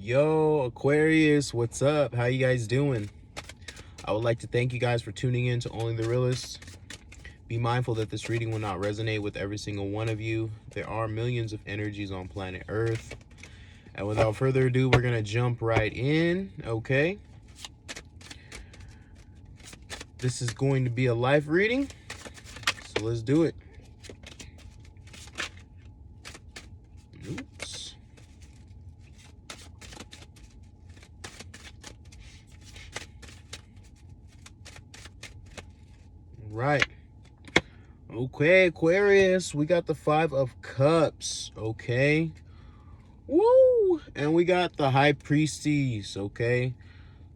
Yo, Aquarius, what's up? How you guys doing? I would like to thank you guys for tuning in to Only the Realist. Be mindful that this reading will not resonate with every single one of you. There are millions of energies on planet Earth. And without further ado, we're going to jump right in, okay? This is going to be a live reading, so let's do it. Oops. Right. Okay, Aquarius, we got the Five of Cups, okay? Woo! And we got the High Priestess, okay?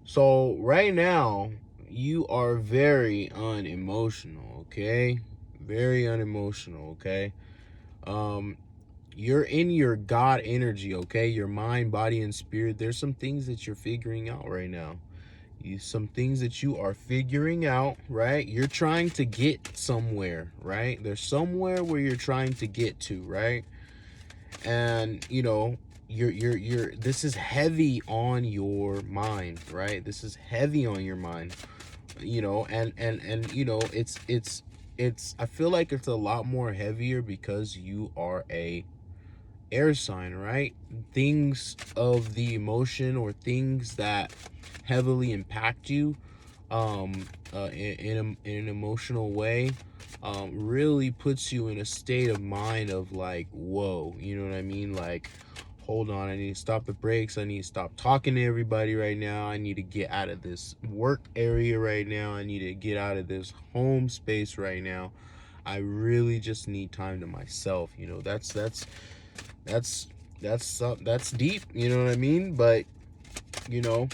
So right now, you are very unemotional, okay? Very unemotional, okay? You're in your God energy, okay? Your mind, body, and spirit. There's some things that you're figuring out right now. Some things that you are figuring out, right? You're trying to get somewhere, right? There's somewhere where you're trying to get to, right? And you're this is heavy on your mind, right? This is heavy on your mind, and it's I feel like it's a lot more heavier because you are a air sign, right? Things of the emotion or things that heavily impact you in an emotional way really puts you in a state of mind of like, whoa, you know what I mean? Like, hold on, I need to stop the brakes. I need to stop talking to everybody right now. I need to get out of this work area right now. I need to get out of this home space right now. I really just need time to myself. That's deep, you know what I mean? But you know,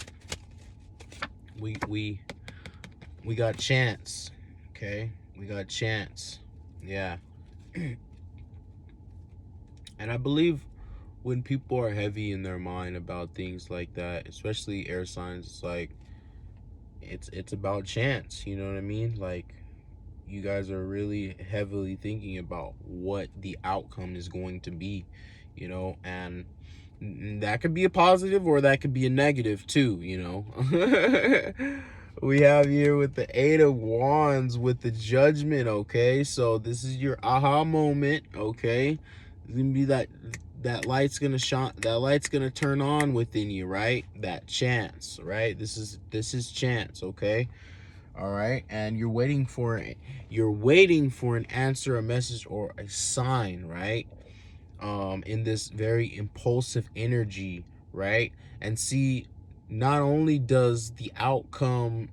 we got chance, okay? We got chance, yeah. And I believe when people are heavy in their mind about things like that, especially air signs, it's like it's about chance, you know what I mean? Like, you guys are really heavily thinking about what the outcome is going to be, and that could be a positive or that could be a negative too, We have here with the Eight of Wands with the Judgment, okay? So this is your aha moment, okay? It's gonna be that light's gonna shine, that light's gonna turn on within you, right? That chance, right? This is chance, okay? All right, and you're waiting for an answer, a message, or a sign, right? In this very impulsive energy, right? And see, not only does the outcome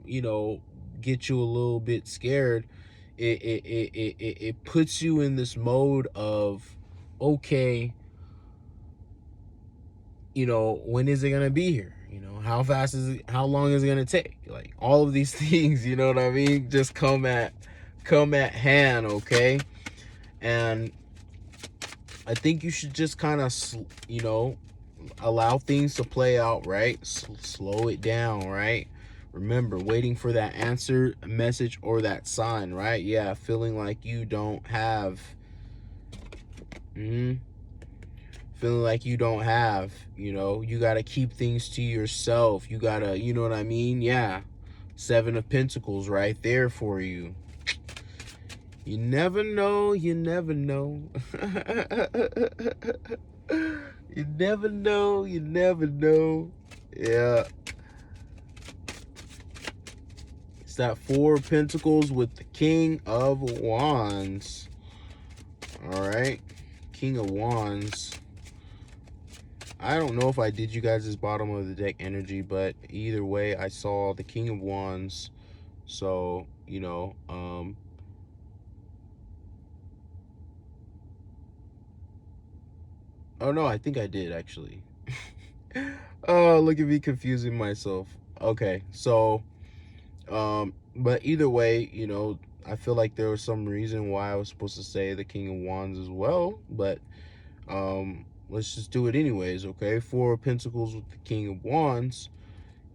you know get you a little bit scared, it puts you in this mode of, okay, when is it gonna be here? How fast is it? How long is it gonna take? Like, all of these things, you know what I mean? Just come at hand, okay? And I think you should just kind of, allow things to play out, right? Slow it down, right? Remember, waiting for that answer, message, or that sign, right? Yeah, feeling like you don't have, feeling like you don't have, you got to keep things to yourself. You got to, you know what I mean? Yeah. Seven of Pentacles right there for you. You never know, you never know. You never know, you never know. Yeah. It's that Four of Pentacles with the King of Wands. All right. King of Wands. I don't know if I did you guys' bottom of the deck energy, but either way, I saw the King of Wands. So, oh no, I think I did actually. Oh, look at me confusing myself. Okay, so, but either way, I feel like there was some reason why I was supposed to say the King of Wands as well, but let's just do it anyways, okay? Four of Pentacles with the King of Wands,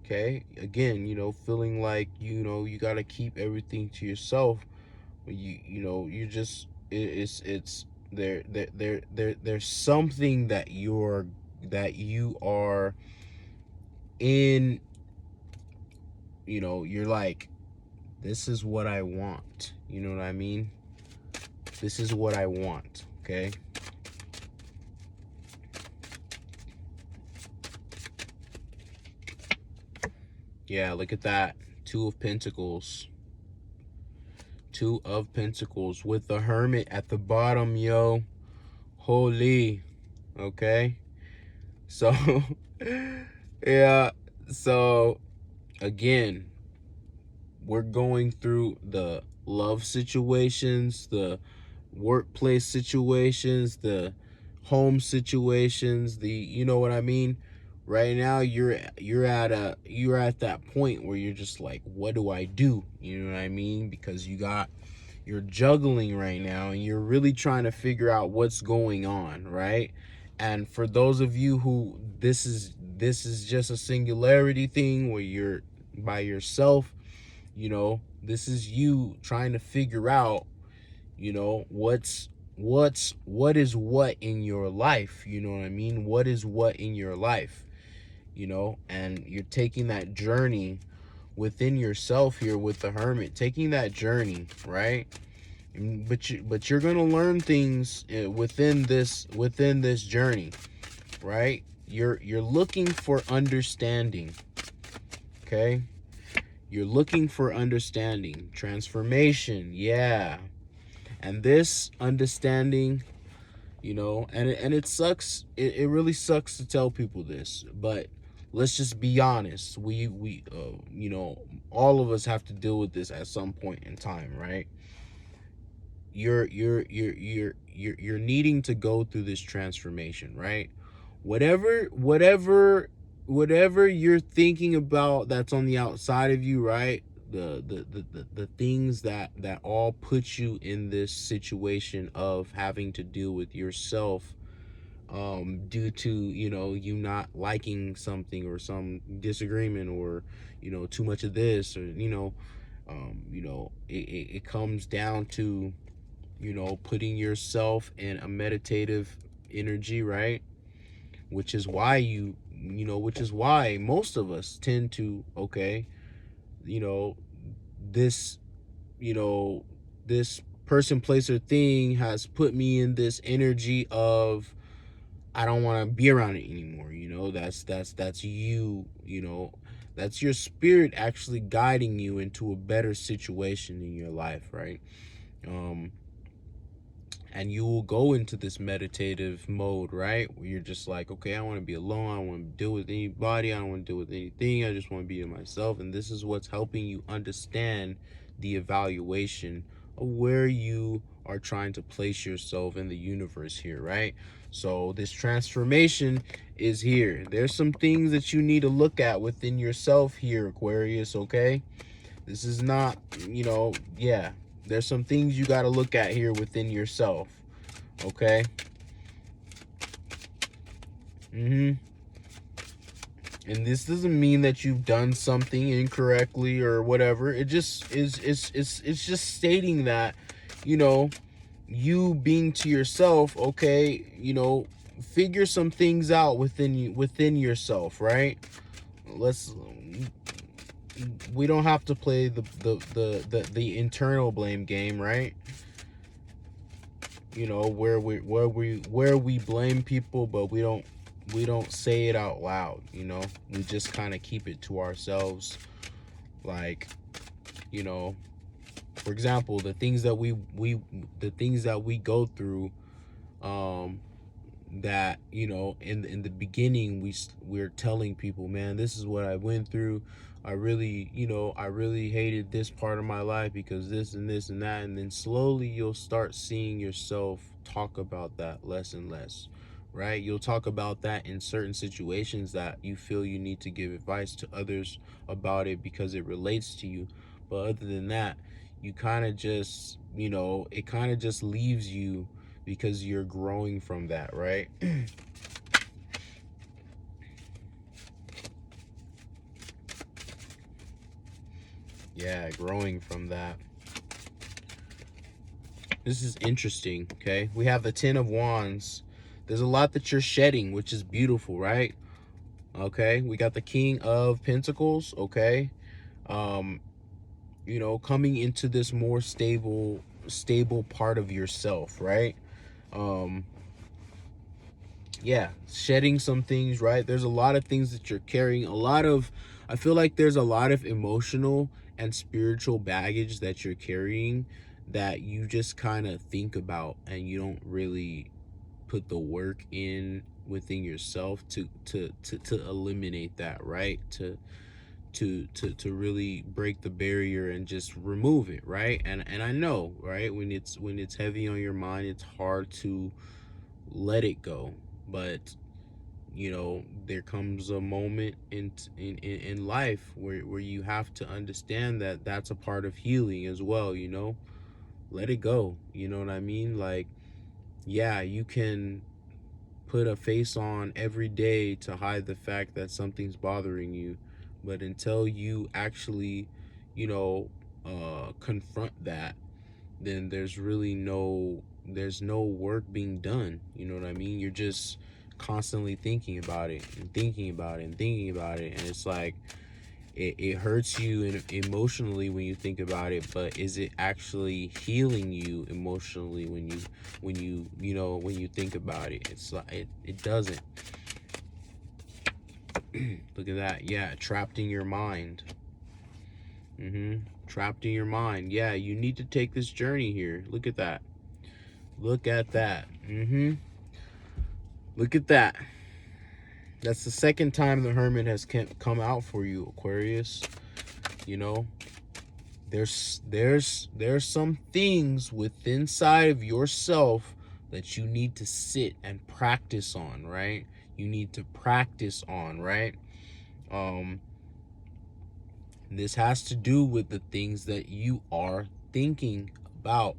okay? Again, feeling like, you got to keep everything to yourself. You just, it's there's something that you're you are in, you know, you're like, this is what I want. You know what I mean? This is what I want, okay? Yeah, look at that. Two of Pentacles. Two of Pentacles with the Hermit at the bottom, yo. Holy. Okay? So, yeah. So, again, we're going through the love situations, the workplace situations, the home situations, the, you know what I mean? Right now you're at that point where you're just like, what do I do? You know what I mean? Because you're juggling right now and you're really trying to figure out what's going on, right? And for those of you who this is just a singularity thing where you're by yourself, you know, this is you trying to figure out, you know, what is what in your life, you know what I mean? What is what in your life, you know? And you're taking that journey within yourself here with the Hermit, taking that journey, right? But you're gonna learn things within this journey, right? You're looking for understanding, okay? You're looking for understanding, transformation, yeah. And this understanding, you know, and it sucks. It really sucks to tell people this, but let's just be honest. We you know, all of us have to deal with this at some point in time, right? You're needing to go through this transformation, right? Whatever you're thinking about that's on the outside of you, right? The things that all put you in this situation of having to deal with yourself, due to, you know, you not liking something or some disagreement, or, you know, too much of this, or, you know, it comes down to, you know, putting yourself in a meditative energy, right? Which is why which is why most of us tend to, okay, you know, this, you know, this person, place, or thing has put me in this energy of, I don't want to be around it anymore. You know, that's you, you know, that's your spirit actually guiding you into a better situation in your life, right? And you will go into this meditative mode, right? Where you're just like, okay, I want to be alone. I don't want to deal with anybody. I don't want to deal with anything. I just want to be to myself. And this is what's helping you understand the evaluation of where you are trying to place yourself in the universe here, right? So this transformation is here. There's some things that you need to look at within yourself here, Aquarius, okay? This is not, you know, yeah. There's some things you got to look at here within yourself, okay? And this doesn't mean that you've done something incorrectly or whatever. It just is, it's just stating that, you know, you being to yourself, okay, you know, figure some things out within yourself, right? We don't have to play the internal blame game, right? You know, where we blame people, but we don't say it out loud, you know? We just kind of keep it to ourselves. Like, you know, for example, the things that we go through, that, you know, in the beginning we're telling people, man, this is what I went through. I really, you know, I really hated this part of my life because this and this and that. And then slowly you'll start seeing yourself talk about that less and less, right? You'll talk about that in certain situations that you feel you need to give advice to others about it because it relates to you. But other than that, you kind of just, you know, it kind of just leaves you because you're growing from that, right? Yeah, growing from that. This is interesting, okay? We have the Ten of Wands. There's a lot that you're shedding, which is beautiful, right? Okay, we got the King of Pentacles, okay? You know, coming into this more stable part of yourself, right? Yeah, shedding some things, right? There's a lot of things that you're carrying, I feel like there's a lot of emotional and spiritual baggage that you're carrying that you just kind of think about, and you don't really put the work in within yourself to eliminate that, right? To really break the barrier and just remove it, right? And I know, right, when it's heavy on your mind, it's hard to let it go. But you know, there comes a moment in life where you have to understand that that's a part of healing as well, you know. Let it go, you know what I mean? Like, yeah, you can put a face on every day to hide the fact that something's bothering you, but until you actually, you know, confront that, then there's no work being done, you know what I mean? You're just constantly thinking about it and thinking about it and thinking about it, and it's like it hurts you emotionally when you think about it, but is it actually healing you emotionally when you think about it? It's like it doesn't. Look at that. Yeah, trapped in your mind. Trapped in your mind. Yeah, you need to take this journey here. Look at that. Look at that. Look at that. That's the second time the Hermit has come out for you, Aquarius. You know, there's some things within inside of yourself that you need to sit and practice on, right? You need to practice on, right? This has to do with the things that you are thinking about.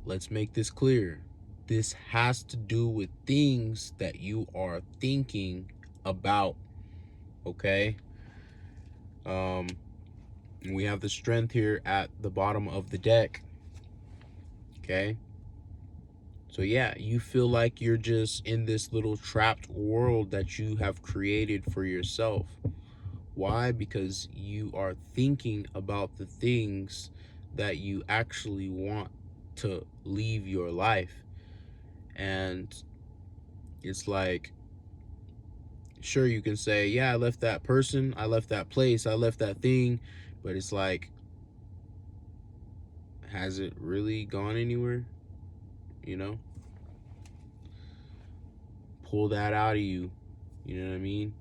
Let's make this clear. This has to do with things that you are thinking about, okay? We have the Strength here at the bottom of the deck, okay? So yeah, you feel like you're just in this little trapped world that you have created for yourself. Why? Because you are thinking about the things that you actually want to leave your life. And it's like, sure, you can say, yeah, I left that person, I left that place, I left that thing, but it's like, has it really gone anywhere? You know? Pull that out of you. You know what I mean?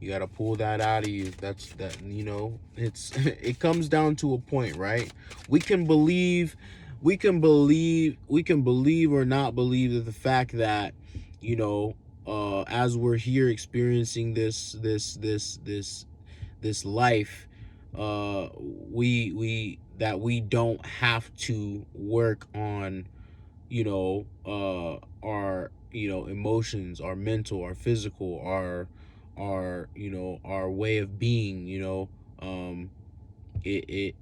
You got to pull that out of you. That's that, you know, it's it comes down to a point, right? We can believe or not believe that the fact that, you know, as we're here experiencing this life, we don't have to work on, you know, our, you know, emotions, our mental, our physical, our you know, our way of being, you know. It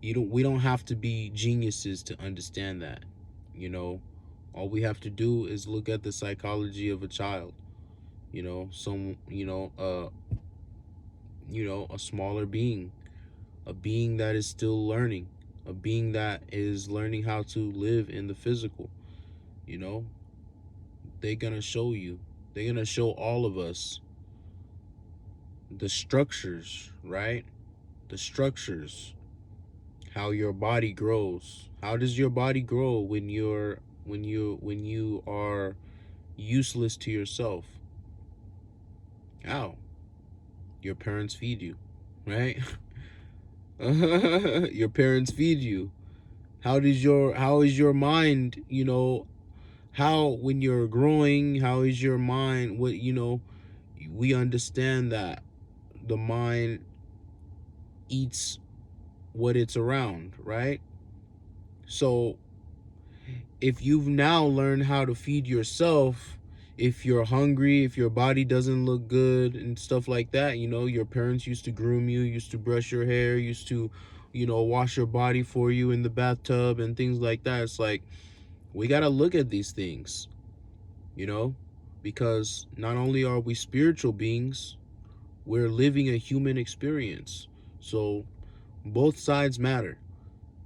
we don't have to be geniuses to understand that, you know. All we have to do is look at the psychology of a child, you know, a smaller being, a being that is still learning, a being that is learning how to live in the physical, you know. They're gonna show you, they're gonna show all of us the structures, right? The structures, how your body grows. How does your body grow when you are useless to yourself? How? Your parents feed you, right? Your parents feed you. How is your mind, you know, how, when you're growing, how is your mind, what, you know, we understand that the mind eats what it's around, right? So if you've now learned how to feed yourself, if you're hungry, if your body doesn't look good and stuff like that, you know, your parents used to groom you, used to brush your hair, used to, you know, wash your body for you in the bathtub and things like that. It's like, we got to look at these things. you know, because not only are we spiritual beings, we're living a human experience. So both sides matter.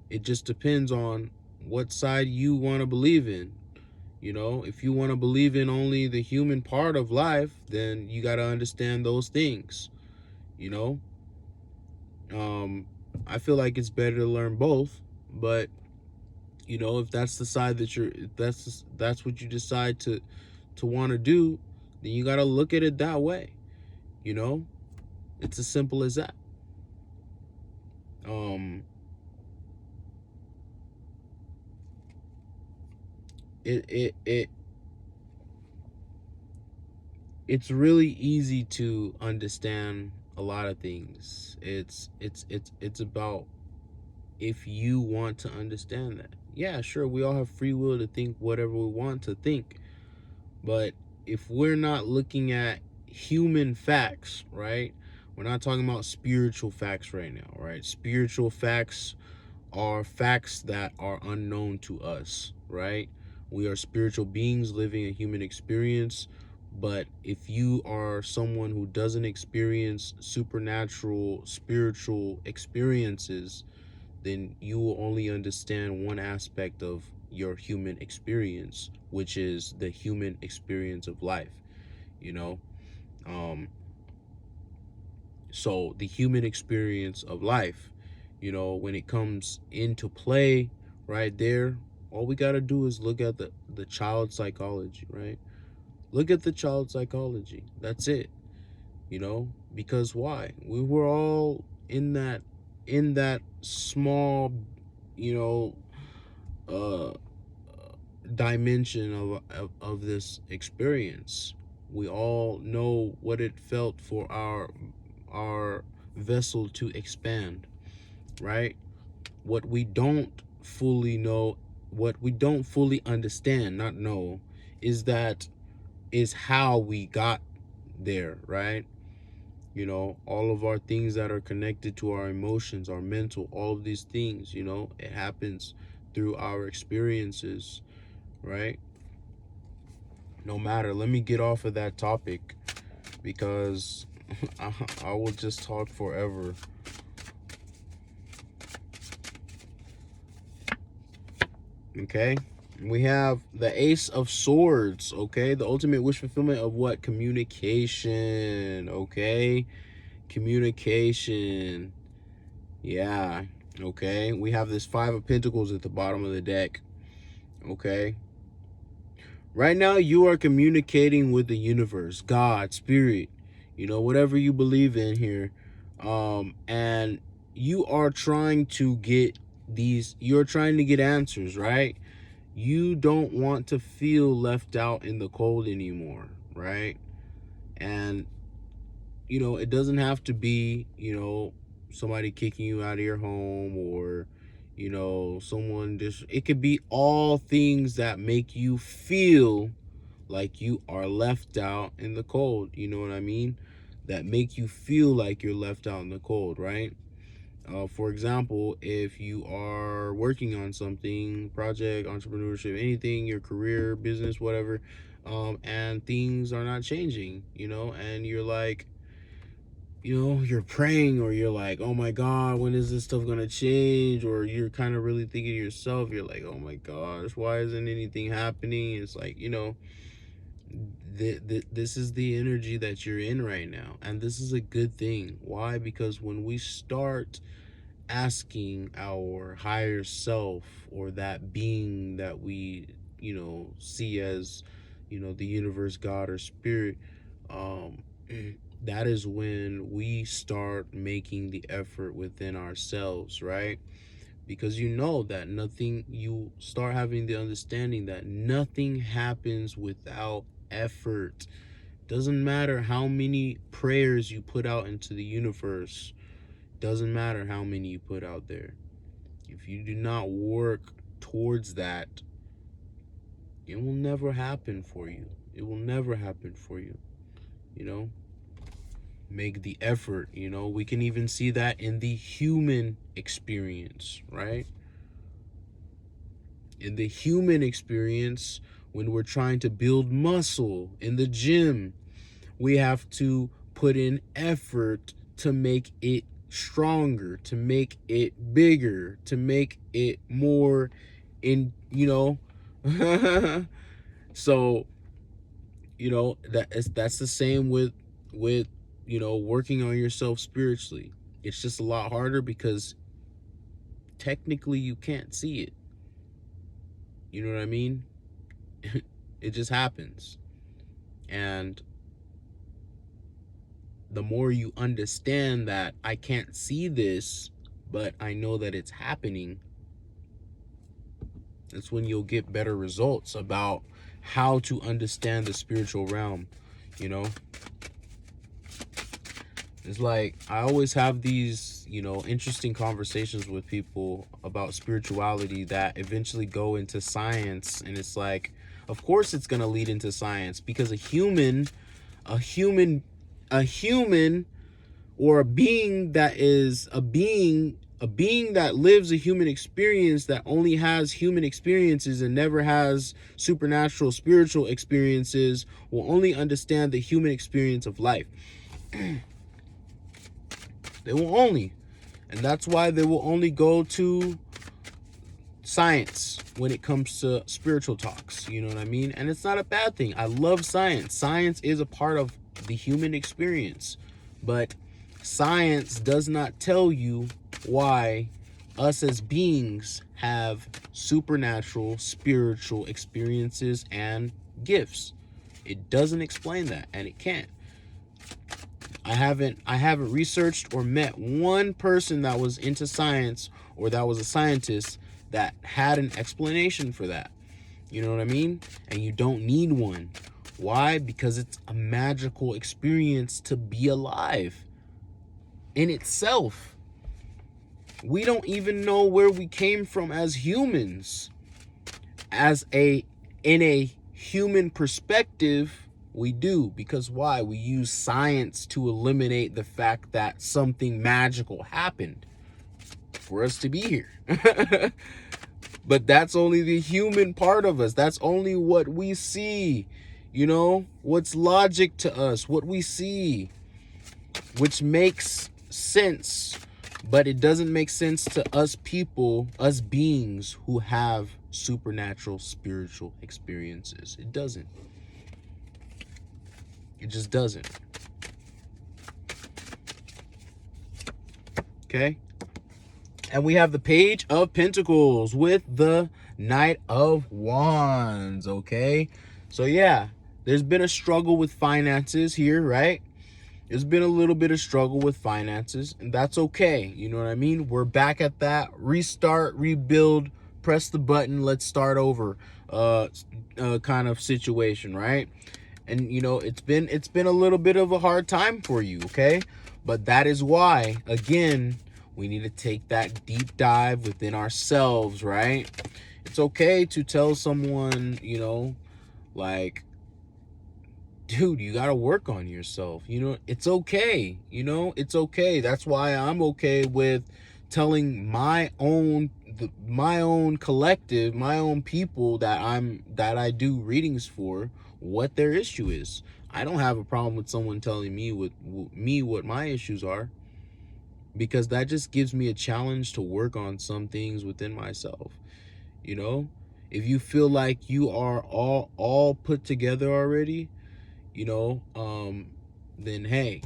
It just depends on what side you want to believe in. You know, if you want to believe in only the human part of life, then you got to understand those things, you know. um I feel like it's better to learn both, but you know, if that's the side that if that's what you decide to want to do, then you got to look at it that way, you know. It's as simple as that. um it it's really easy to understand a lot of things. It's about if you want to understand that. Yeah, sure, we all have free will to think whatever we want to think, but if we're not looking at human facts, right? We're not talking about spiritual facts right now, right? Spiritual facts are facts that are unknown to us, right? We are spiritual beings living a human experience. But if you are someone who doesn't experience supernatural spiritual experiences, then you will only understand one aspect of your human experience, which is the human experience of life, you know. um so the human experience of life, you know, when it comes into play right there, all we got to do is look at the child psychology, right? Look at the child psychology. That's it, you know. Because why? We were all in that small, you know, uh dimension of this experience. We all know what it felt for our vessel to expand, right? What we don't fully know, what we don't fully understand, not know, is how we got there, right? You know, all of our things that are connected to our emotions, our mental, all of these things, you know, it happens through our experiences, right? No matter, let me get off of that topic because I will just talk forever. Okay, we have the Ace of Swords. Okay, the ultimate wish fulfillment of what? Communication. Okay, communication. Yeah. Okay, we have this Five of Pentacles at the bottom of the deck. Okay, right now you are communicating with the universe, God, spirit, you know, whatever you believe in here. And you are trying to get you're trying to get answers, right? You don't want to feel left out in the cold anymore, right? And you know, it doesn't have to be, you know, somebody kicking you out of your home, or you know, someone just, it could be all things that make you feel like you are left out in the cold, you know what I mean? That make you feel like you're left out in the cold, right? For example, if you are working on something, project, entrepreneurship, anything, your career, business, whatever, and things are not changing, you know, and you're like, you know, you're praying, or you're like, oh my God, when is this stuff gonna change? Or you're kind of really thinking to yourself, you're like, oh my gosh, why isn't anything happening? It's like, you know, this is the energy that you're in right now, and this is a good thing. Why? Because when we start asking our higher self, or that being that we, you know, see as, you know, the universe, God, or spirit, um that is when we start making the effort within ourselves, right? Because you know that nothing, you start having the understanding that nothing happens without effort. Doesn't matter how many prayers you put out into the universe, doesn't matter how many you put out there. If you do not work towards that, it will never happen for you. It will never happen for you, you know? Make the effort, you know? We can even see that in the human experience, right? In the human experience, when we're trying to build muscle in the gym, we have to put in effort to make it stronger, to make it bigger, to make it more in, so, that's the same with working on yourself spiritually. It's just a lot harder because technically you can't see it. You know what I mean? It just happens. And the more you understand that I can't see this, but I know that it's happening, that's when you'll get better results about how to understand the spiritual realm. It's like I always have these, interesting conversations with people about spirituality that eventually go into science. And it's like, of course it's going to lead into science, because a human or a being that lives a human experience, that only has human experiences and never has supernatural spiritual experiences, will only understand the human experience of life. They will only. And that's why they will only go to science when it comes to spiritual talks. You know what I mean? And it's not a bad thing. I love science. Science is a part of the human experience. But science does not tell you why us as beings have supernatural spiritual experiences and gifts. It doesn't explain that, and it can't. I haven't researched or met one person that was into science or that was a scientist that had an explanation for that. You know what I mean? And you don't need one. Why? Because it's a magical experience to be alive in itself. We don't even know where we came from as humans. In a human perspective, we do. Because why? We use science to eliminate the fact that something magical happened for us to be here. But that's only the human part of us. That's only what we see. What's logic to us, what we see, which makes sense. But it doesn't make sense to us people, us beings who have supernatural spiritual experiences. It doesn't. It just doesn't. Okay? And we have the Page of Pentacles with the Knight of Wands, okay? So yeah, there's been a struggle with finances here, right? There's been a little bit of struggle with finances, and that's okay. You know what I mean? We're back at that restart, rebuild, press the button, let's start over kind of situation, right? And it's been a little bit of a hard time for you, okay? But that is why, again, we need to take that deep dive within ourselves, right? It's okay to tell someone, like, dude, you got to work on yourself. It's okay. It's okay. That's why I'm okay with telling my own collective, my own people that I do readings for, what their issue is. I don't have a problem with someone telling me what my issues are, because that just gives me a challenge to work on some things within myself. If you feel like you are all put together already, then hey,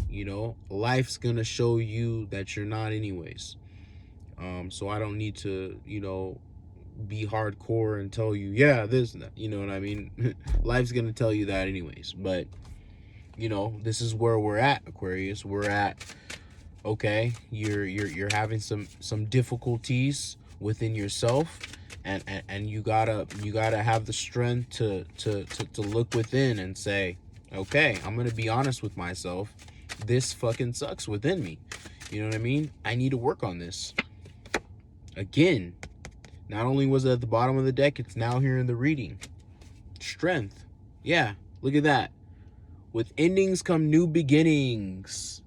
life's gonna show you that you're not anyways. So I don't need to, be hardcore and tell you, yeah, this and that, you know what I mean? Life's gonna tell you that anyways. But this is where we're at, Aquarius. We're at, okay, you're having some difficulties within yourself, and you gotta have the strength to look within and say, okay, I'm gonna be honest with myself. This fucking sucks within me. You know what I mean? I need to work on this. Again, not only was it at the bottom of the deck, it's now here in the reading. Strength. Yeah, look at that. With endings come new beginnings.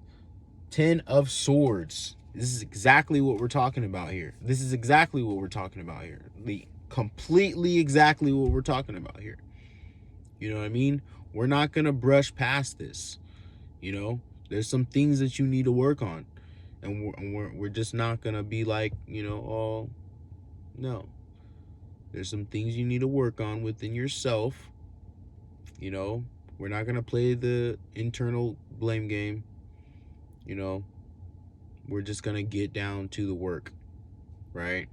10 of Swords. This is exactly what we're talking about here. Completely exactly what we're talking about here. You know what I mean? We're not going to brush past this. You know, there's some things that you need to work on. And we're just not going to be like, you know, oh, no. There's some things you need to work on within yourself. You know, we're not going to play the internal blame game. You know, we're just going to get down to the work, right?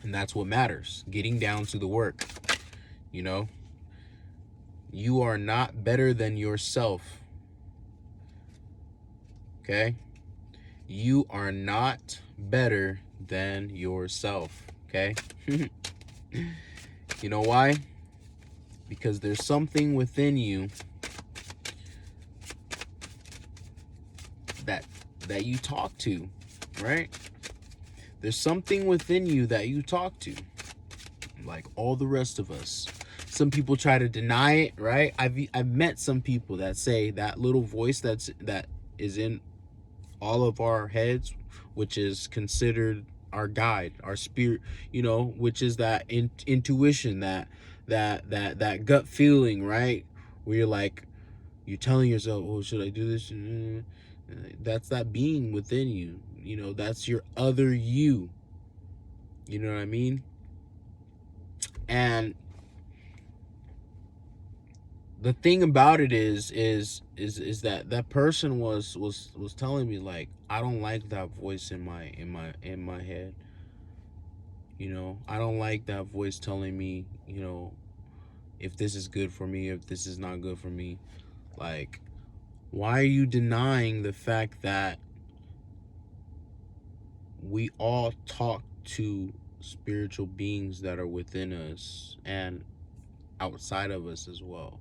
And that's what matters, getting down to the work. You know, you are not better than yourself. Okay? You are not better than yourself. Okay? You know why? Because there's something within you that you talk to, right? There's something within you that you talk to, like all the rest of us. Some people try to deny it, right? I've met some people that say that little voice that is in all of our heads, which is considered our guide, our spirit, you know, which is that intuition, that gut feeling, right? Where you're like, you're telling yourself, oh, should I do this? That's that being within you. You know, that's your other you. You know what I mean? And the thing about it is that person was telling me, like, I don't like that voice in my head. You know, I don't like that voice telling me, you know, if this is good for me, if this is not good for me. Like, why are you denying the fact that we all talk to spiritual beings that are within us and outside of us as well?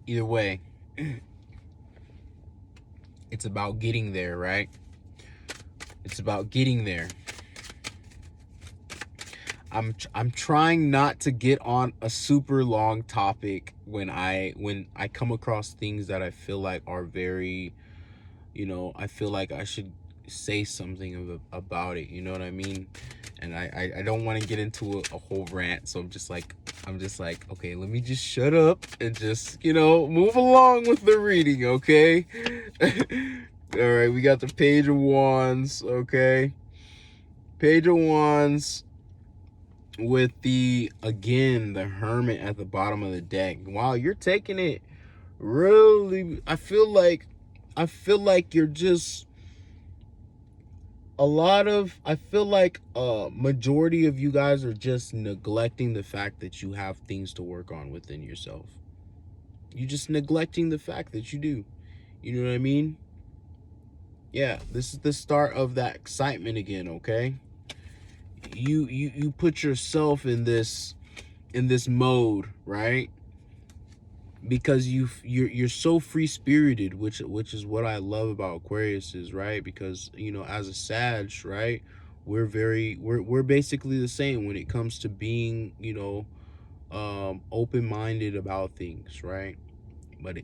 Either way, it's about getting there, right? It's about getting there. I'm trying not to get on a super long topic when I come across things that I feel like are very, you know, I feel like I should say something about it, you know what I mean? And I don't want to get into a whole rant, so I'm just like, okay, let me just shut up and just, you know, move along with the reading, okay? All right, we got the Page of Wands, okay? Page of Wands with the Hermit at the bottom of the deck. Wow, you're taking it really, I feel like you're just I feel like a majority of you guys are just neglecting the fact that you have things to work on within yourself. You're just neglecting the fact that you do. You know what I mean? Yeah, this is the start of that excitement again, okay? You put yourself in this mode, right? Because you're so free-spirited, which is what I love about Aquarius, is, right? Because, you know, as a Sag, right, we're basically the same when it comes to being, you know, open-minded about things, right? But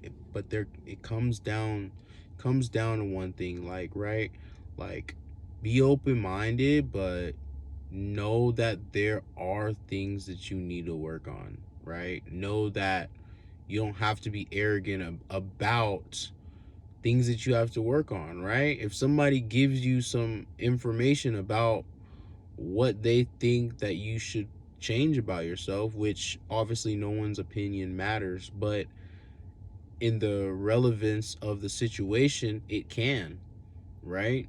it comes down to one thing, like, right, like, be open-minded, but know that there are things that you need to work on, right? Know that you don't have to be arrogant about things that you have to work on, right? If somebody gives you some information about what they think that you should change about yourself, which obviously no one's opinion matters, but in the relevance of the situation, it can, right?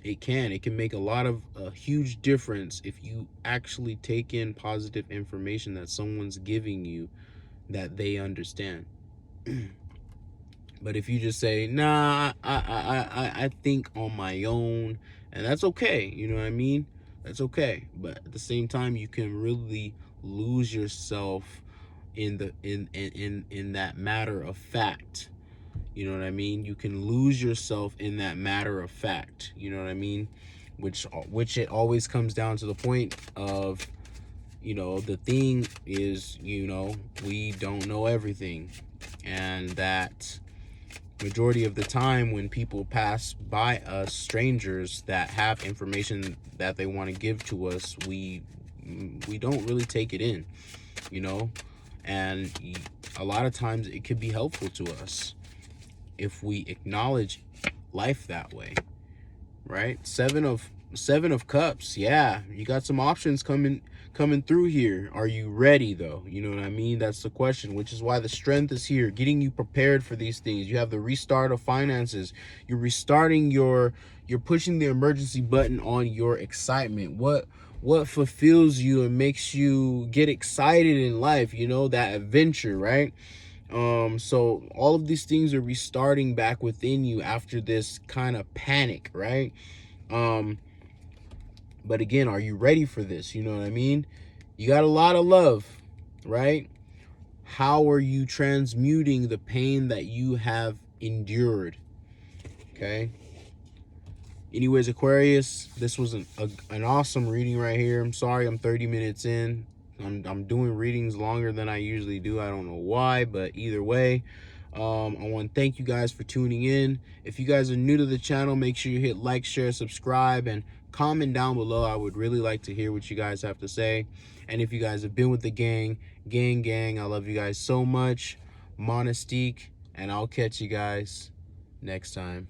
It can make a huge difference if you actually take in positive information that someone's giving you that they understand. But if you just say, nah, I think on my own, and that's okay, you know what I mean? That's okay. But at the same time, you can really lose yourself in that matter of fact. You know what I mean? You can lose yourself in that matter of fact. You know what I mean? Which it always comes down to the point of, you know, the thing is, you know, we don't know everything, and that majority of the time when people pass by us, strangers that have information that they want to give to us, we don't really take it in, you know. And a lot of times it could be helpful to us if we acknowledge life that way, right? Seven of Cups. Yeah, you got some options coming through here. Are you ready though? You know what I mean? That's the question, which is why the Strength is here, getting you prepared for these things. You have the restart of finances. You're restarting you're pushing the emergency button on your excitement. What fulfills you and makes you get excited in life, you know, that adventure, right? So all of these things are restarting back within you after this kind of panic, right? But again, are you ready for this? You know what I mean? You got a lot of love, right? How are you transmuting the pain that you have endured? Okay. Anyways, Aquarius, this was an awesome reading right here. I'm sorry I'm 30 minutes in. I'm doing readings longer than I usually do. I don't know why, but either way, I want to thank you guys for tuning in. If you guys are new to the channel, make sure you hit like, share, subscribe, and comment down below. I would really like to hear what you guys have to say. And if you guys have been with the gang, I love you guys so much. Monistique, and I'll catch you guys next time.